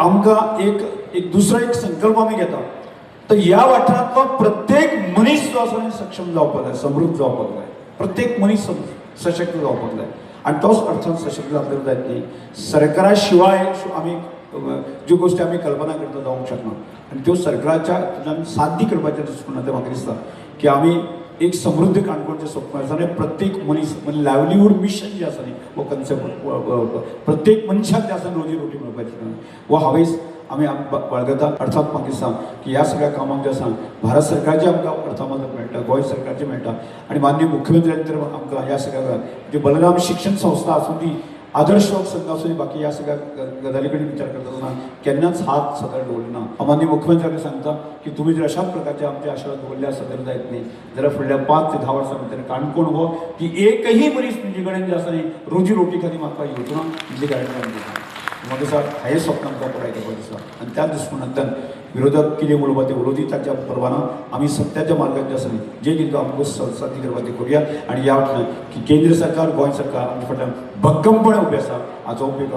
आमकां एक दुसरो एक संकल्प आमी घेता तर ह्या वाठारांतलो प्रत्येक मनीस जो आसा सक्षम जावपाक जाय, समृद्ध जावपाक जाय, प्रत्येक मनीस सशक्त जावपाक जाय आणि तोच अर्थान सशक्त जातलें जायत न्ही. सरकारा शिवाय आमी ज्यो गोष्टी आमी कल्पना करता जावंक शकना आनी त्यो सरकाराच्या तुज्यान साध्य करपाचें दृश्टीकोनांतल्यान म्हाका दिसता की आमी एक समृद्ध काणकोणचें स्वप्न आसा आनी प्रत्येक मनीस म्हणजे लायवलीहूड मिशन जे आसा न्ही हो कन्सेप्ट प्रत्येक मनशाक जे आसा रोजी रोटी मेळपाची वो हांवें आमी बाळगता. अर्थात म्हाका दिसता की ह्या सगळ्या कामाक जे आसा भारत सरकारचे आमकां अर्थां मदत मेळटा, गोंय सरकारचे मेळटा आनी माननीय मुख्यमंत्र्यांनी तर आमकां ह्या सगळ्या जे बलराम शिक्षण संस्था आसूं दी, आदर्श संघ आसूं दी, बाकी ह्या सगळ्या गजाली कडेन विचार करतना केन्नाच हात सदळ दवरना. माननीय मुख्यमंत्र्यांनी सांगता की तुमी जर अशाच प्रकारचे आमचे आशिर्वाद दवरले सदळ जायत न्ही जाल्यार फुडल्या 5 ते 10 वर्सां भितर काणकोण हो की एकही मनीस तुमचे कडेन जे आसा न्ही रोजी रोटी खातीर म्हाका येवचो ना तुमची गॅरंटी आमी दिता. म्हाका दिसता हें स्वप्न आमकां पुराय करपाक दिसता आनी त्या दृश्टीकोनांतल्यान विरोधक कितें उलोवपा ते उलोवची ताच्या परवाना आमी सत्याच्या मार्गात जे आसा न्ही जे कितें आमकां साध्य करपा ते करुया आनी ह्या वाटेन की केंद्र सरकार गोंय सरकार आमचे फाटल्यान भक्कमपणे उबें आसा हाचो उपयोग